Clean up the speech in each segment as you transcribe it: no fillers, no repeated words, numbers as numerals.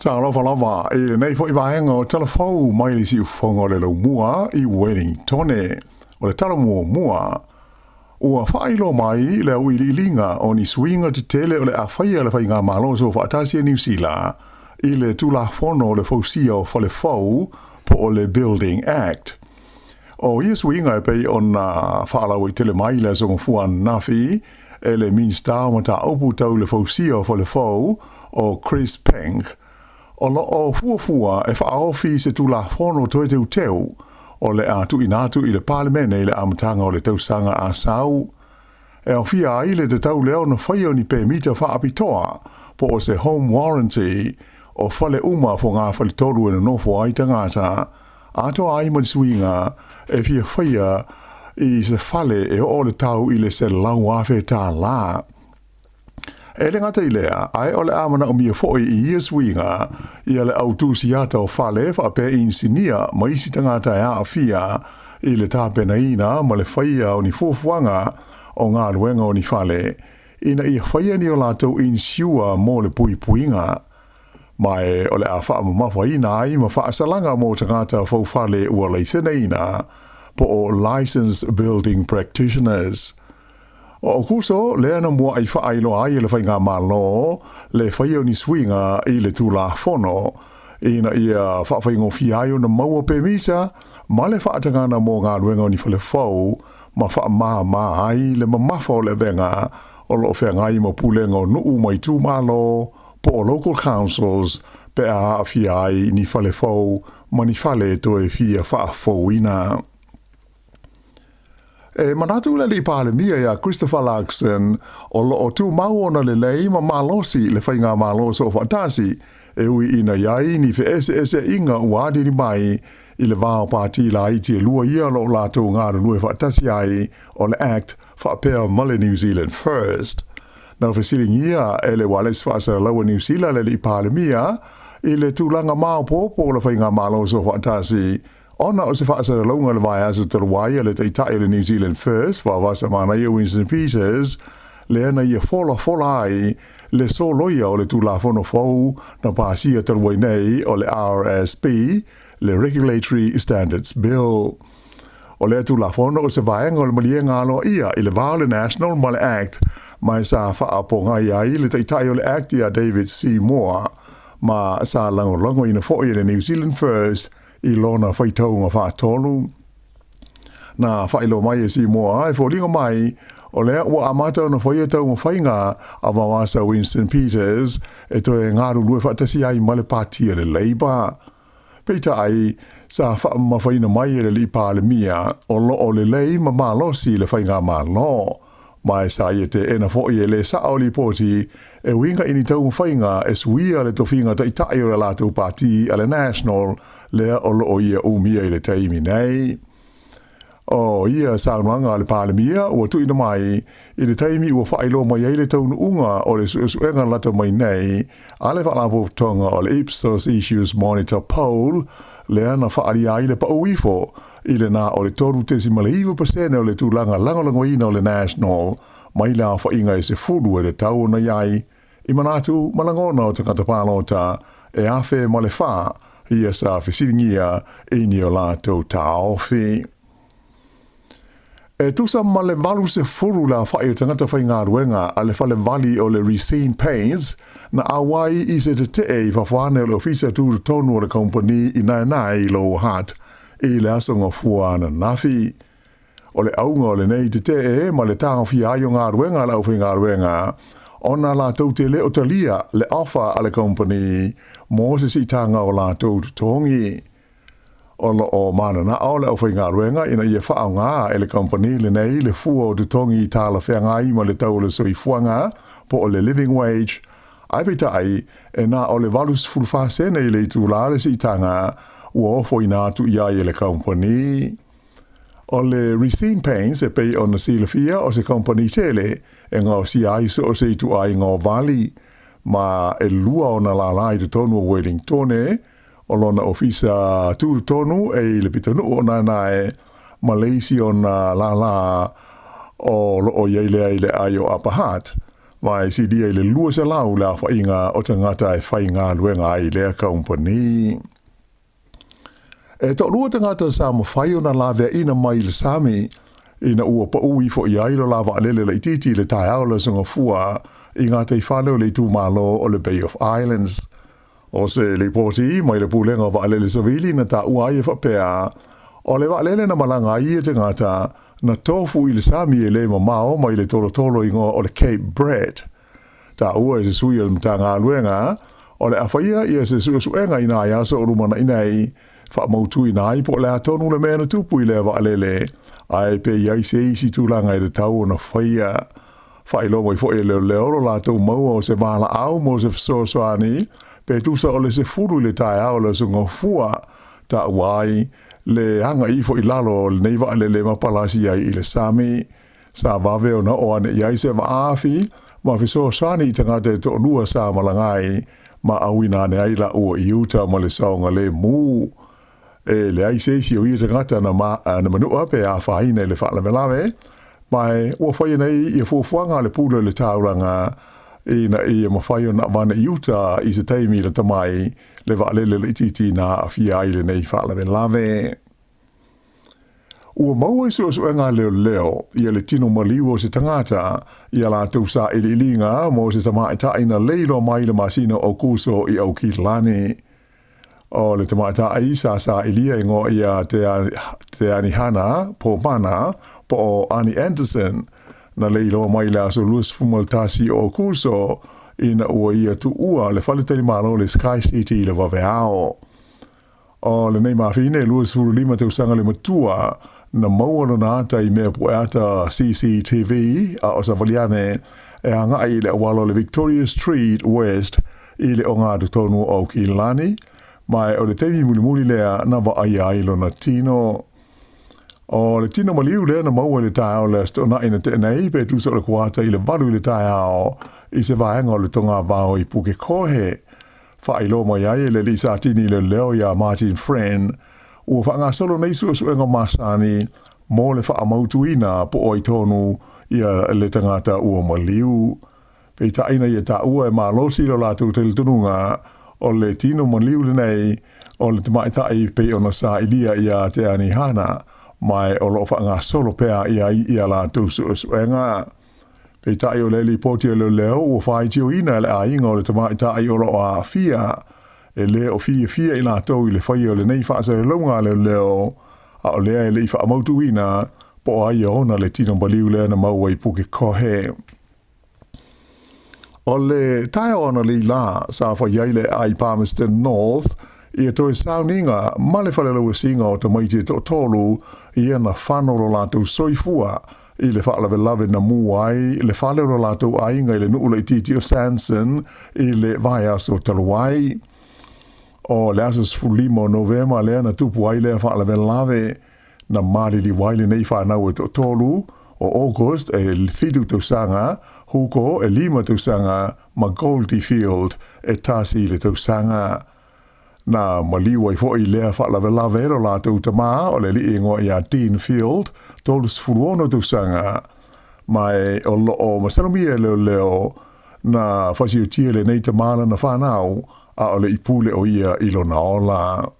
Tala falava e nei fo ivaenga o telefou mai li si ufonga o le lau mua I Wellingtone o le tala mua ua whailo mai le au ilinga o ni swinga te tele o le awhaia le whainga malo so whaatasia New Zealand I le tula fono le fausia o whale fau po o le Building Act. O ia swinga e pei on whaalau I tele mai le songa fuan nafi e le minsta o mata opu tau le fausia o whale fau o Chris Peng. O lo o fuafua e whaaofi se tula fono toe teu teu o le atu inatu I le parlemene I le amatanga o le tausanga a sau. E o fia ai le te tau leo na whaio ni pe mita whaapitoa po o se home warranty o whale uma fo ngā whale tolu e na nofo ai tangata. Ato ai man swinga e fia whaia I se whale e o le tau I le se lau afe tā la. E le ngata I lea, ai o le amana o mia foi I ia swinga I le autusi ata o whale whape insinia ma isi tangata e a fia I le tāpena ina ma le whaia o ni fuafuanga o ngā luenga o ni whale. Ina I whaia ni o lātou insua mo le pui puinga. Mai o le a wha mawha ina ai ma wha asalanga mo tangata fau whale ua leisena ina po o licensed building practitioners. O kuso, lea na mua ai whaailo ai le whainga malo, le whaio ni swinga I le tūla fono, ina ia whaawhaingo fiaio na maua pe misa, ma le whaatangana mō ngā ruenga ni whale fau, ma wha maa ai le mamafa o le venga, o lo whea ngai ma pulenga o nuu mai tū malo, po o local councils, pe a fia ai ni whale fau, ma ni whale toe fia whaafau ina. E manatu le li pāle mia ia Christopher Larkson o lo o tū mau ona le lei ma malosi le whainga maloso o whaatasi e ui ina iai ni fe ese inga uadi ni mai I le vāo pāti la iti e lua ia lo lātou ngā runue whaatasi ai o le Act whaapea male New Zealand First. Nau whasiling ia e le wales whaasa laua New Zealand le li pāle mia I le tūlanga māo pōpō le whainga maloso o whaatasi Ona o se whaasa launga le vai aso te ruaia le teitai le New Zealand First, wa wasa mana ia Winston Peters, le ana ia fola ai le so loia o le tūla fono fau na pāsia te ruai nei o le RSB, le Regulatory Standards Bill. O le tūla fono o se vaenga o le malia ngalo ia I le vāo le National ma le Act, mai sa whaaponga ai le teitai o le Act ia David C. Moore, ma sa lango ina fōi le New Zealand First, I lona whaitau ngā whaatolu. Nā whailo mai e si mua ai fōlinga mai o lea ua amatau na whaiatau ngā whainga a wawasa Winston Peters e toe ngāru lue whaatasi ai male pātia le Labour. Peita ai sa whaamawhaina mai e le li pāle mia o lo o le lei ma malosi le whainga ma lo. Mai sa ia te ena fōi e le sao li pōti e winga ini tau mwhainga e suia le tofinga ta itai o le lātou pāti a le National lea o lo o ia umia I le taimi nei. O ia saunuanga le pālemia ua tuina mai I le taimi ua whailo mai ei le taunu unga o le suenga lata mai nei a le whaalapo tonga o le Ipsos Issues Monitor Poll lea na whaari ai le pauifo I le nā o le toru tesi malaiva pasene o le tūlanga langolangoina o le National mai la whainga e se furu e le tau na iai I manatu malangona o te katapalota e awhe ma le wha ia sa whisiringia e ni o lātou tāofi. E tusa ma le valu se furu la whae o tangata whainga ruenga a le whale vali o le Racine Paints na awai I se te te e whawhane o le ofisa tūru tonu o le company I nai lo hat I le asonga fuana nafi. O le aunga o le nei te te ma le tāwhi ai o ngā ruenga la whainga ruenga ona la tau te le o talia le offer a le company mo se si tanga o la tau tongi. O lo o mana na o le o whainga ruenga ina ia whao ngā e le company le nei le fua o te tongi I tāla whengai ma le tau le soi fuanga po o le living wage. Ai pita ai e na o le valus fulfasene I le tūlare si tanga ua ofo I nātu ia I le company. O le Racine Paints e pei o na silafia o se company tele e ngā si ai so o se tu ai ngā vali ma e lua o na lalai te tonu o Wellingtone o lona ofisa tūru tonu e le pitanu o na nae Malaysia o na lala o lo o yeile ai le ai o Apahat mai si dia le lua se lau la fa inga o tangata e fai ngā luenga i lea company. E to lua tangata sa mo fai o na lawea ina mai le Sami, ina ua pa ui fo i ailo lava alele le ititi le tai aula sunga fua, i ngā te whanau le tū malo o le Bay of Islands. O se le poti mai le pulenga wa alele savili na ta ua ia whapea, o le wa alele na malanga ia tangata, na tofu i le Sami e le mamao mai le tolo ingo o le Cape Bread. Ta ua e se sui al mta ngā luenga, o le awhaia ia se suenga ina ia so rumana inai, wha mautu inai po le atonu le mea na tupu i le wa alele, ai pe iai se isi tūlanga i le tau o na whaia. Whai lo mai fo e leo leo la tau maua o se mahala au mo se fsosoani, pe tusa o le se furu le tae au le sunga fua, ta uai, le hanga i fo i lalo le neiva ale le mapalasi ai i le Sami, sa vaveo na o ane iai se vaafi, ma fsosoani i tangata e to lua sa malangai, ma awina ne ai la ua i uta ma le saonga le mu. E le ai seisi o i tangata na manua pe a whaine le whaala melawe, mai ua whai nei i fuafuanga le pula le tauranga ina i mawhai o na wana i uta i se teimi le tamai le waalele le ititi na a fia ai le nei whaala melawe. Ua maua i suenga leo i le tino maliu o se tangata i ala tau sa ililinga mo se tamai taina leilo mai le masina o kuso i au kilani. O le tamata ai sa ilia ingo ia te anihana po mana po o Annie Anderson na leilo mai la so lus fumaltasi o kuso ina ua ia tu ua le whaletari malo le Sky City le waweao. O le nei mawhine lus furu lima te usanga le matua na maua na ata i mea pueata CCTV a o Savaliane e anga i le awalo le Victoria Street West i le o ngā tonu o Kilani. Mai o le teimi mulimuli lea na wa ai lo na tino. O le tino maliu lea na maua le tae au le sto na ina te nei pe tu so le kuata i le valu le tae au i se vaenga o le tonga vao i puke kohe. Wha ilo mai ai le lisa tini le leo ya Martin Friend ua wha ngā solo nei suenga masani mo le wha amautuina po o i tonu ia le tangata ua maliu. Pe ta ina ia ta ua e malosi lo la tu te tununga o le tino maliu le nei, o le tamaitai pe ona sa ilia ia te anihana, mai o lo wha ngā solo pea ia la tu suenga. Pe tai o le li poti o leo o whai tio ina le a inga o le tamaitai o lo a fia, e le o fia i la tau i le whai o le nei whaasa le launga leo, a o lea e le i wha amautu ina, po ai ona le tino maliu lea na maua i puke kohe. O le tae ona li la sa whaiaile ai Palmerston North i a toi sauninga ma le whalelaua singa o tamaiti to tolu i ana whanoro lātou soifua i le whaalawe lawe na muai le whalero lātou ainga i le nuula i titi o Sanson i le vai aso taluai. O le aso sfulimo Novema le ana tupu ai le whaalawe lawe na marili waile nei whanau e to tolu o August e le fidu tau sanga huko e lima tau sanga ma Goldie Field e tasi le tau sanga. Na maliwa i fwoi lea whaalawe lo la tau tama o le li ingo i a Dean Field tolus furuono tau sanga. Mai o lo masanomia leo na whasio tia le nei tamana na whanau a o le ipule o ia ilo na ola.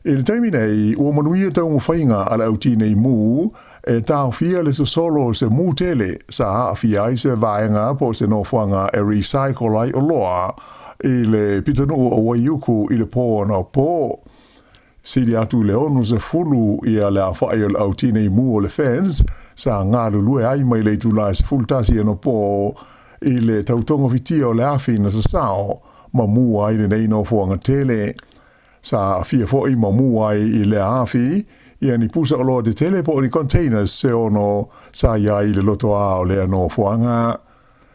I le taimi nei, ua manuia tau mwhainga ala au tinei mū, e tau fia le solo se mū tele sa haafia i se vaenga po se nofuanga e recycle ai o loa i le pitanu o waiuku i le pō na pō. Siri atu le onu se fulu i a le awhai o le au tinei mū o le fans sa ngā lulue ai mai le tula se fultasi ano pō i le tautonga fitia o le afi na sa sao ma mū ai le nei nofuanga tele. Sa fia foi mamu ai i le afi ia ni pusa o loa de tele po ni containers se ono sa ia i le loto a o le ano fuanga.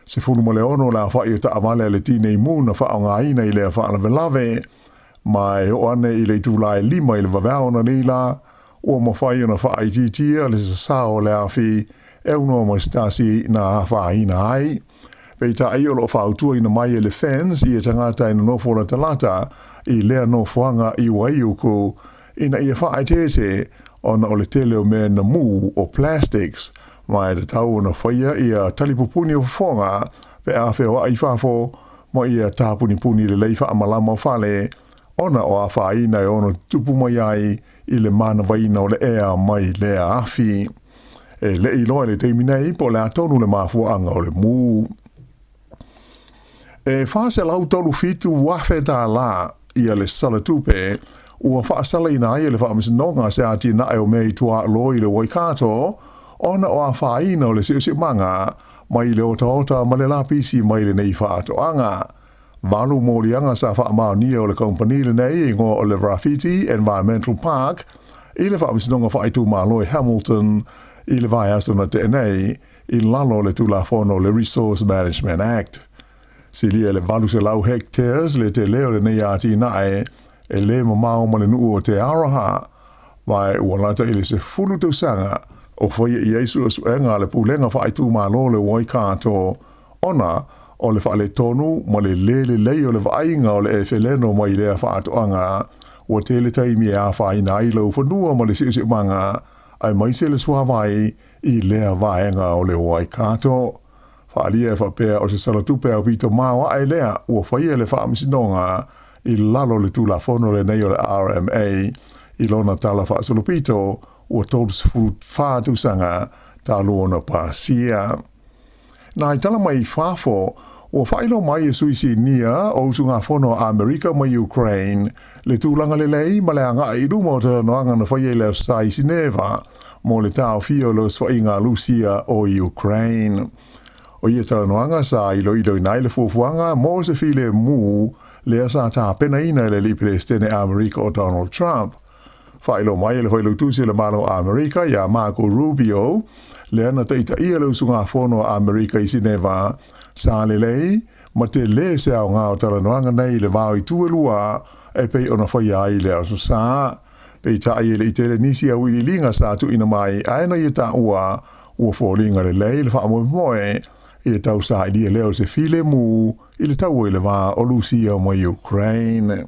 Se fulu mo le ono la wha i ta amale le tinei mū na wha o ngā ina i le wha ala velave, mai o ane i le tūlai lima i le wawao na nila, o ma whai ona wha i titia le sa sao le afi, e uno ma stasi na wha ina ai. Pei ta ai o lo whautua ina mai e le fans i e tangata ina nofo la talata i lea nofuanga i waiuku ina i e whaai tese ona o le tele o mea na mū o plastics mai te tau na whaia ia talipupuni o whonga pe a whea i whafo mo ia tāpuni-puni le leifa amalama o whale ona o a whaina e ono tupu mai ai i le mana waina o le ea mai le afi. E le i loa le teiminei po le atonu le mafuanga o le mū. E whase lau tolu fitu wafe tā la ia le salatupe ua whaasala ina ai le whaamisinonga se ati na e o mei tua loi le waikato ona o a whaina o le siusi manga mai le ota ma le lapisi mai le nei whaatoanga. Walu mōlianga sa whaamaunia o le kompani le nei ingo o le Graffiti Environmental Park i le whaamisinonga whaitu maloi Hamilton i le vai aso na te nei i lalo le tulafono le Resource Management Act. Si lia le valu se lau hectares le te leo le nei ati nae e le mamao ma le nuu o te araha vai ua lata i le se fulu tau sanga o whaia i eisu o suenga le pulenga whaitu malo le waikato ona o le whaale tonu ma le leo le vainga o le e wheleno mai lea whaatoanga ua te le taimi e a whaina i lau whanua ma le siusi manga ai mai se le suawai i lea vaenga o le waikato. Whaalia e whapea o se salatupe au pito mawa ai lea ua whaia le whaamisinonga i lalo le tulafono le nei o le RMA i lona tala whaasolopito ua tolu sifu whātusanga tā luona pāsia. Nā i tala mai whafo ua whailo mai e suisi nia o usunga whono Amerika mai Ukraine le tūlanga le lei ma le anga i rumo te noanga na whaia le sai Sineva mo le tāo fio los whainga Lucia o Ukraine. O ia tala noanga sa ilo nai le fuafuanga mo se file mu le asa tā pena ina le liprestene Amerika o Donald Trump. Whailo mai le whailo tusi le malo Amerika ia Marco Rubio le ana teita ia le usunga whono Amerika i Sineva sa le lei ma te le se au ngā o tala noanga nei le vau i tuelua e pei ona whaia ai le aso sa. Pei ta ia le i tele nisi au i linga sa tu ina mai aena i ta ua fōlinga le lei le wha moe i le tau sa i lia leo se file mu i le tau i le vā o Lucia mo Ukraine.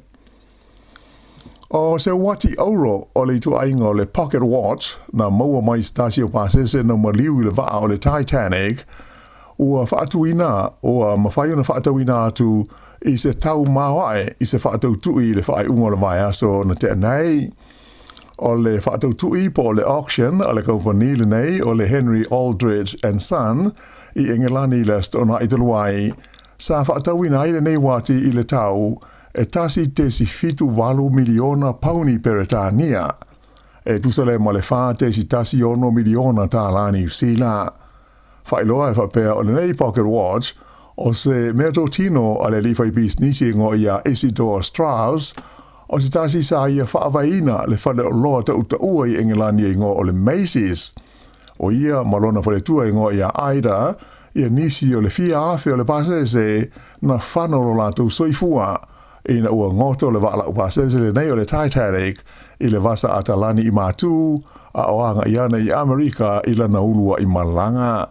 O se wati auro o le tu ainga o le pocket watch na maua mai stasio pasese na maliu i le vā o le Titanic ua whaatuina o mawhaiona whaatuina atu i se tau mahoae i se whaatautui i le whaai ungo le vai aso na te nei. O le whaatautui po le auction a le kompani le nei o le Henry Aldridge and Son i Engelani le stona i te luai sa whaatauina i le nei wati i le tau e tasi te si fitu walu miliona pauni peretania. E tusale ma le wha te si tasi ono miliona tā lani usila. Whailoa e whapea o le nei pocket watch o se mea tō tino a le lifai bis nisi ngo ia Isidore Strauss o se tasi sa ia whaavaina le whale o loa ta uta ua i Engelani ngo o le Macy's. O ia malona whale tua ngo ia Aida ia nisi o le fia afe o le pasese na whanoro la tau soifua ina ua ngoto le wala upasese le nei o le Titanic i le vasa atalani i matu a oanga iana i Amerika i lana ulua i malanga.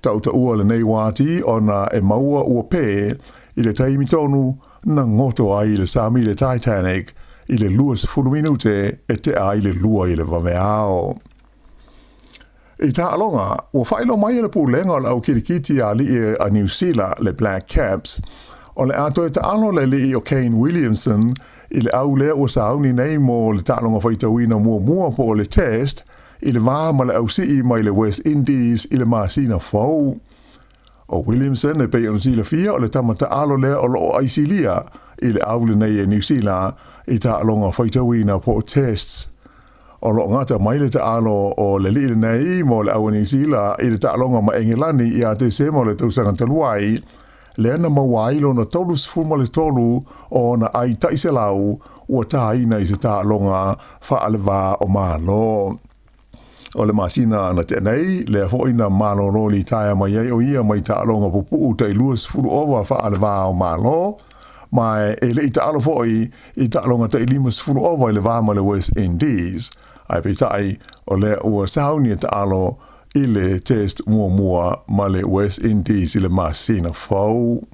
Tauta ua le nei wati o na e maua ua pē i le taimi tonu na ngoto ai le sami le Titanic i le 20 minute e te a i le lua i le vaveao. I ta alonga, ua whailo mai le pūlenga o le au kirikiti a li a New Zealand le Black Caps o le ato e ta alo le li o Kane Williamson i le au lea ua sauni nei mo le ta alonga whaitawina mua po o le test i le vā ma le au sii mai le West Indies i le Masina Fou. O Williamson e pei on sila fia o le tamata alo lea o lo aisilia i le au le nei e New Zealand i ta alonga whaitawina po tests. O lo ngata mai le ta alo o le li le nei mo le au New Zealand i le ta alonga ma Engelani i a te se mo le tausanga taluai le ana mawai lo na tolu sfuma le tolu o na ai taise lau ua ta ina i se ta alonga wha aleva o malo. O le masina na te nei, le hoina malo roli taia mai ai o ia mai ta alonga pupu ta i luas furu ova wha aleva o malo, mai e le i ta alo foi i ta alonga ta i limas furu ova i le vama le West Indies. Ai pe tai o le ua sauni ta alo i le test mua ma le West Indies i le masina fau.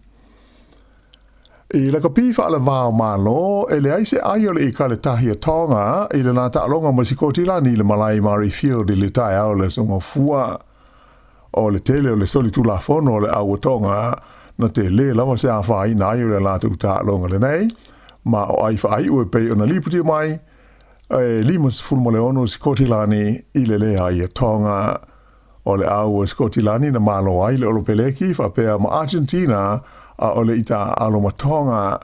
I la kapi wha ala vāo malo, e le aise ai o le i ka le tahi a tonga, i le nā ta alonga ma si kotilani i le malai mari field i le tai au le songa fua. o le tele o le soli tula fono o le Aotearoa na te le lava se a whai na i o le lātou tā longa le nei, ma o ai whai ue pei o na liputi mai, limas fulmo le ono Skotilani i le lea i a tonga o le au Skotilani na malo ai le olopeleki whapea ma Argentina a o le ita alo matonga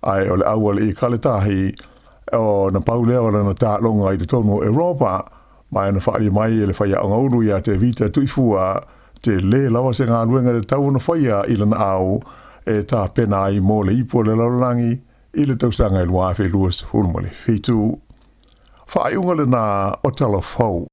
ai o le au le i kaletahi o na paulea o le na tā longa i te tono Europa mai na whaari mai le whaia o ngauru ia te vita tuifua te le lawa se ngā ruenga le tau na whaia i lana au tā pena ai mō le ipo le laulangi i le tausanga i lua fe luas hulmole fitu. Whaai unga le nā o tala fau.